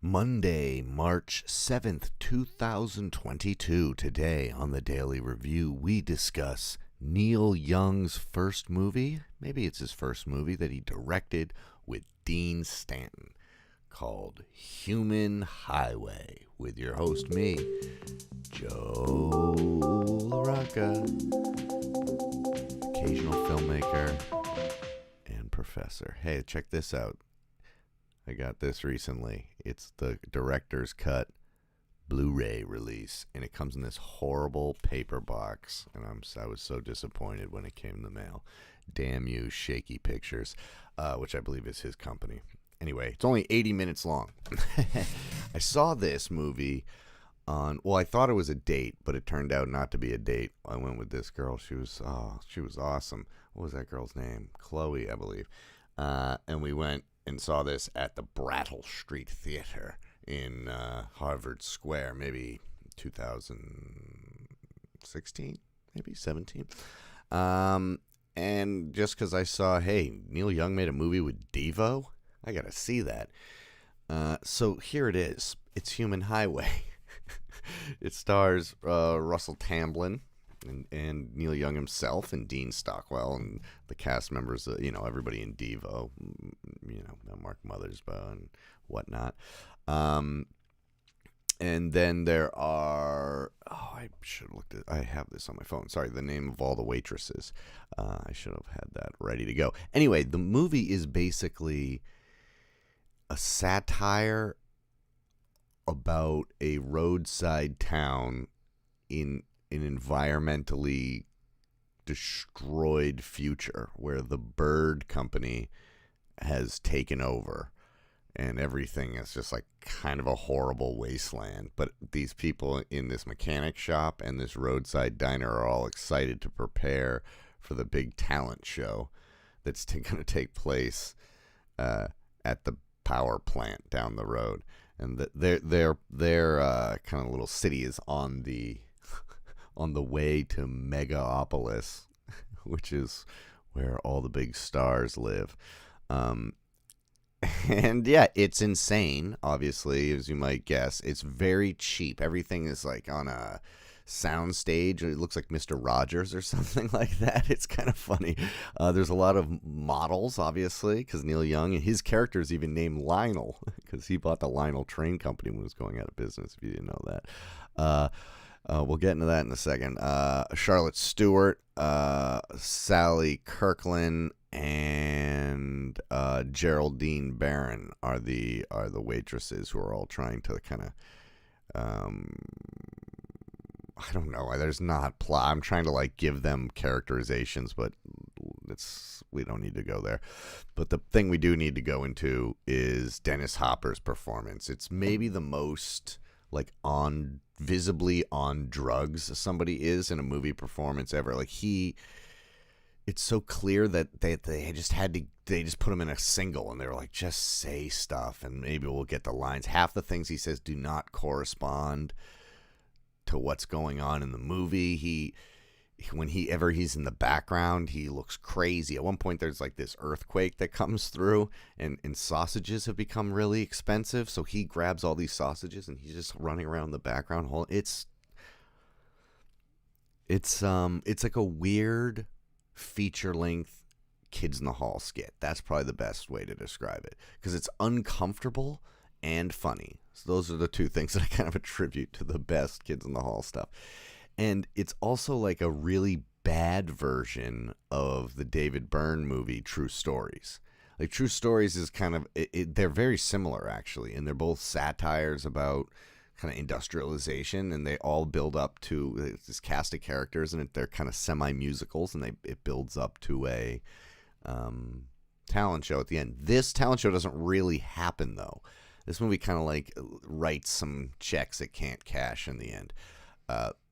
Monday, March 7th, 2022. Today on the Daily Review, we discuss Neil Young's first movie. Maybe it's his first movie that he directed with Dean Stanton, called Human Highway, with your host, me, Joe LaRocca, occasional filmmaker and professor. Hey, check this out. I got this recently. It's the director's cut Blu Ray release, and it comes in this horrible paper box, and I was so disappointed when it came in the mail. Damn you, Shaky Pictures, which I believe is his company. Anyway, it's only 80 minutes long. I saw this movie on, well, I thought it was a date, but it turned out not to be a date. I went with this girl. She was awesome. What was that girl's name? Chloe, I believe. And we went and saw this at the Brattle Street Theater in Harvard Square, maybe 2016, maybe 17. And just because I saw, hey, Neil Young made a movie with Devo, I got to see that. So here it is. It's Human Highway. It stars Russell Tamblyn and Neil Young himself and Dean Stockwell and the cast members, everybody in Devo, Mark Mothersbaugh and whatnot. And then there are, I should have looked at, I have this on my phone. Sorry, the name of all the waitresses. I should have had that ready to go. Anyway, the movie is basically a satire about a roadside town in an environmentally destroyed future where the bird company has taken over and everything is just like kind of a horrible wasteland. But these people in this mechanic shop and this roadside diner are all excited to prepare for the big talent show that's going to take place at the power plant down the road. And their kind of little city is on the way to Megaopolis, which is where all the big stars live. And yeah, it's insane, obviously, as you might guess. It's very cheap. Everything is like on a sound stage. It looks like Mr. Rogers or something like that. It's kind of funny. There's a lot of models, obviously, because Neil Young, and his character is even named Lionel, because he bought the Lionel Train Company when it was going out of business, if you didn't know that. We'll get into that in a second. Charlotte Stewart, Sally Kirkland, and Geraldine Barron are the waitresses who are all trying to kind of, I don't know. There's not plot. I'm trying to like give them characterizations, but we don't need to go there. But the thing we do need to go into is Dennis Hopper's performance. It's maybe the most like visibly on drugs somebody is in a movie performance ever. Like it's so clear that they just put him in a single and they were like, just say stuff and maybe we'll get the lines. Half the things he says do not correspond to what's going on in the movie. Whenever he's in the background, he looks crazy. At one point, there's like this earthquake that comes through, and sausages have become really expensive. So he grabs all these sausages and he's just running around the background. It's like a weird feature-length Kids in the Hall skit. That's probably the best way to describe it, because it's uncomfortable and funny. So those are the two things that I kind of attribute to the best Kids in the Hall stuff. And it's also like a really bad version of the David Byrne movie True Stories. Like True Stories is kind of, they're very similar actually, and they're both satires about kind of industrialization, and they all build up to this cast of characters, and they're kind of semi-musicals, and it builds up to a talent show at the end. This talent show doesn't really happen though. This movie kind of like writes some checks it can't cash in the end.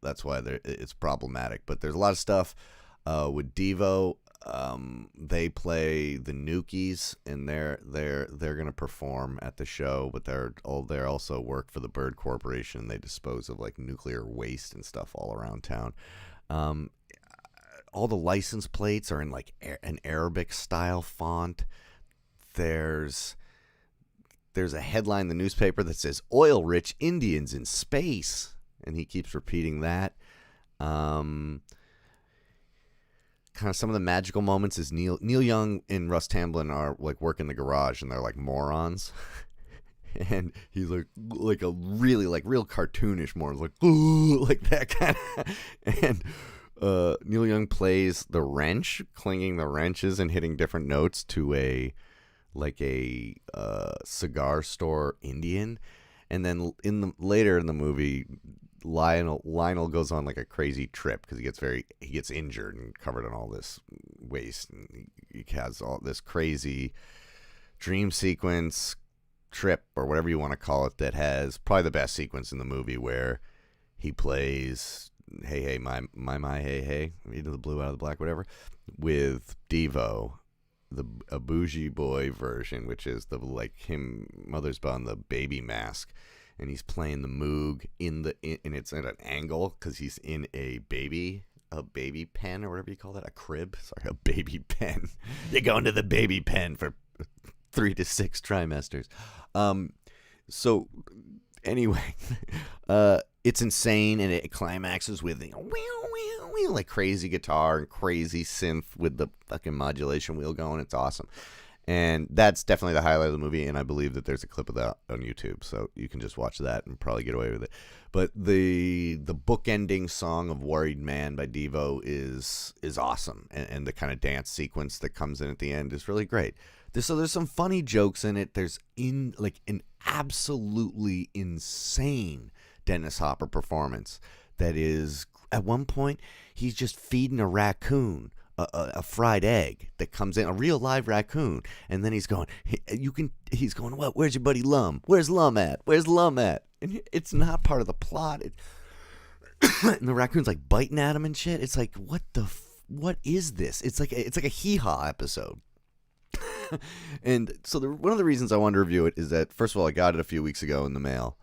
That's why it's problematic. But there's a lot of stuff with Devo. They play the Nookies, and they're going to perform at the show. But they also work for the Bird Corporation. They dispose of like nuclear waste and stuff all around town. All the license plates are in like an Arabic style font. There's there's a headline in the newspaper that says oil-rich Indians in space, and he keeps repeating that. Kind of some of the magical moments is Neil Young and Russ Tamblyn are like working the garage, and they're like morons. And he's like a really like real cartoonish moron, like ooh, like that kind of. And Neil Young plays the wrench, clanging the wrenches and hitting different notes to a cigar store Indian. And then later in the movie, Lionel goes on like a crazy trip because he gets injured and covered in all this waste, and he has all this crazy dream sequence trip or whatever you want to call it that has probably the best sequence in the movie, where he plays Hey Hey My Hey Hey, into the blue out of the black, whatever, with Devo, a bougie boy version, which is the like him Mother's Bun, the baby mask, and he's playing the Moog and it's at an angle because he's in a baby pen or whatever you call that, a crib. Sorry, a baby pen. You're going to the baby pen for 3 to 6 trimesters. So anyway, it's insane, and it climaxes with like crazy guitar and crazy synth with the fucking modulation wheel going. It's awesome. And that's definitely the highlight of the movie, and I believe that there's a clip of that on YouTube, so you can just watch that and probably get away with it. But the bookending song of Worried Man by Devo is awesome, and the kind of dance sequence that comes in at the end is really great. There's some funny jokes in it. There's an absolutely insane Dennis Hopper performance that is, at one point, he's just feeding a raccoon a fried egg that comes in, a real live raccoon, and then he's going, what? Where's your buddy Lum? Where's Lum at? And it's not part of the plot. And the raccoon's like biting at him and shit. It's like, what is this? It's like a hee-haw episode. And so one of the reasons I wanted to review it is that, first of all, I got it a few weeks ago in the mail,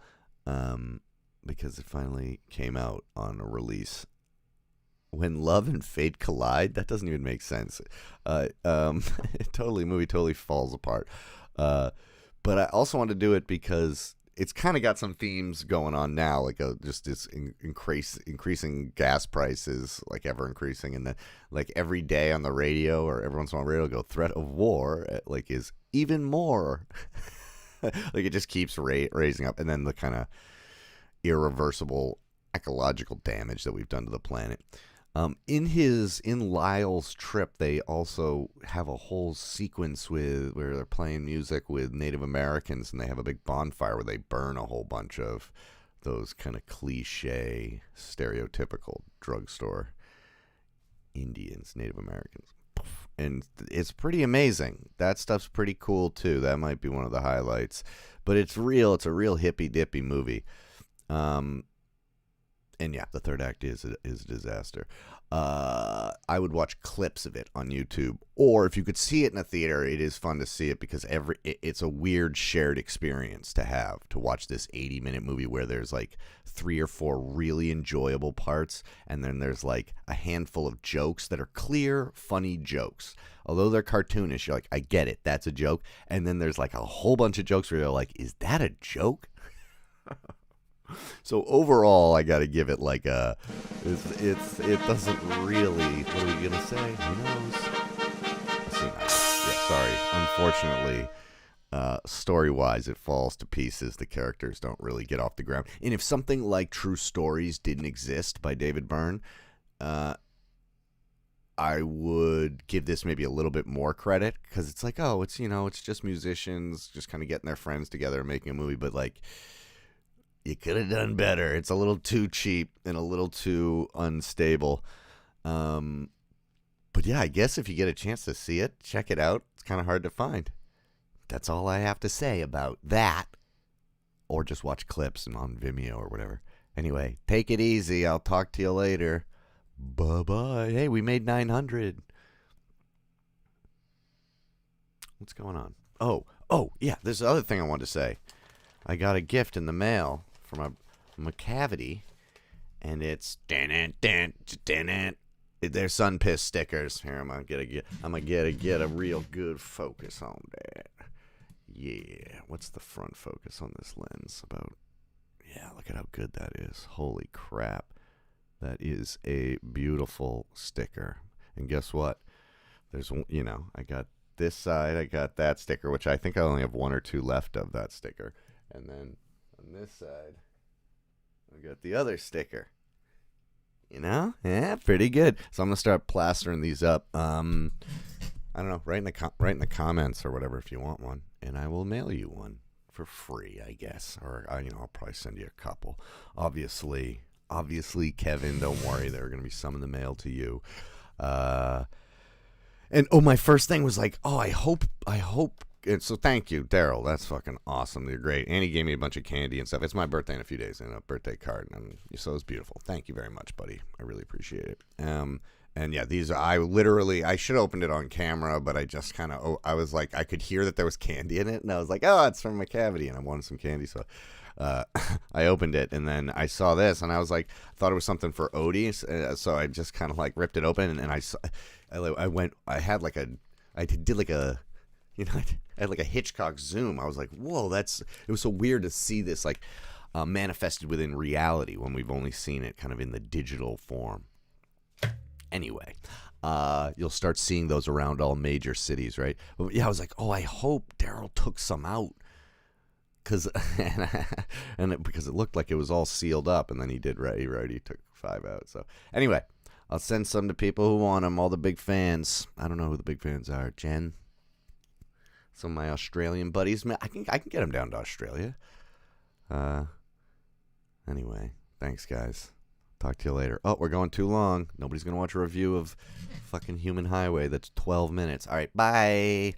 because it finally came out on a release. When love and fate collide, that doesn't even make sense. Movie totally falls apart. But I also want to do it because it's kind of got some themes going on now, like just this increasing gas prices, like ever increasing, and then like every day on the radio or every once in a while radio go threat of war, like is even more. Like it just keeps raising up, and then the kind of irreversible ecological damage that we've done to the planet. In Lyle's trip, they also have a whole sequence where they're playing music with Native Americans, and they have a big bonfire where they burn a whole bunch of those kind of cliche, stereotypical drugstore Indians, Native Americans. And it's pretty amazing. That stuff's pretty cool too. That might be one of the highlights. But it's real. It's a real hippy-dippy movie. And yeah, the third act is a disaster. I would watch clips of it on YouTube, or if you could see it in a theater, it is fun to see it because it's a weird shared experience to watch this 80-minute movie where there's like 3 or 4 really enjoyable parts, and then there's like a handful of jokes that are clear, funny jokes. Although they're cartoonish, you're like, I get it, that's a joke. And then there's like a whole bunch of jokes where you're like, is that a joke? So overall, I got to give it like it doesn't really, what are we going to say? Who knows? Yeah, sorry. Unfortunately, story-wise, it falls to pieces. The characters don't really get off the ground. And if something like True Stories didn't exist by David Byrne, I would give this maybe a little bit more credit, because it's like, oh, it's just musicians just kind of getting their friends together and making a movie, but like, you could have done better. It's a little too cheap and a little too unstable. But yeah, I guess if you get a chance to see it, check it out. It's kind of hard to find. That's all I have to say about that. Or just watch clips on Vimeo or whatever. Anyway, take it easy. I'll talk to you later. Bye-bye. Hey, we made 900. What's going on? Oh, yeah, there's the other thing I wanted to say. I got a gift in the mail from a cavity, and it's they're sun piss stickers. Here, I'm gonna get a real good focus on that. Yeah. What's the front focus on this lens? About, yeah, look at how good that is. Holy crap. That is a beautiful sticker. And guess what? There's, I got this side, I got that sticker, which I think I only have 1 or 2 left of that sticker. And then on this side, I got the other sticker. Yeah, pretty good. So I'm gonna start plastering these up. I don't know, write in the comments or whatever if you want one, and I will mail you one for free, I guess. Or I'll probably send you a couple. Obviously, Kevin, don't worry, there are gonna be some in the mail to you. And my first thing was like, I hope. And so thank you, Daryl. That's fucking awesome. You're great. And he gave me a bunch of candy and stuff. It's my birthday in a few days, and a birthday card. And so it's beautiful. Thank you very much, buddy. I really appreciate it. And yeah, these are, I should have opened it on camera, but I just kind of, I was like, I could hear that there was candy in it. And I was like, it's from my cavity. And I wanted some candy. So I opened it, and then I saw this, and I was like, I thought it was something for Odie. So I just kind of like ripped it open, and I had like a Hitchcock zoom. I was like, whoa, it was so weird to see this like manifested within reality when we've only seen it kind of in the digital form. Anyway, you'll start seeing those around all major cities, right? But yeah, I was like, I hope Daryl took some out. Because it looked like it was all sealed up, and then he did right. He took 5 out. So anyway, I'll send some to people who want them, all the big fans. I don't know who the big fans are. Jen? Some of my Australian buddies. I can get them down to Australia. Anyway, thanks, guys. Talk to you later. Oh, we're going too long. Nobody's going to watch a review of fucking Human Highway that's 12 minutes. All right, bye.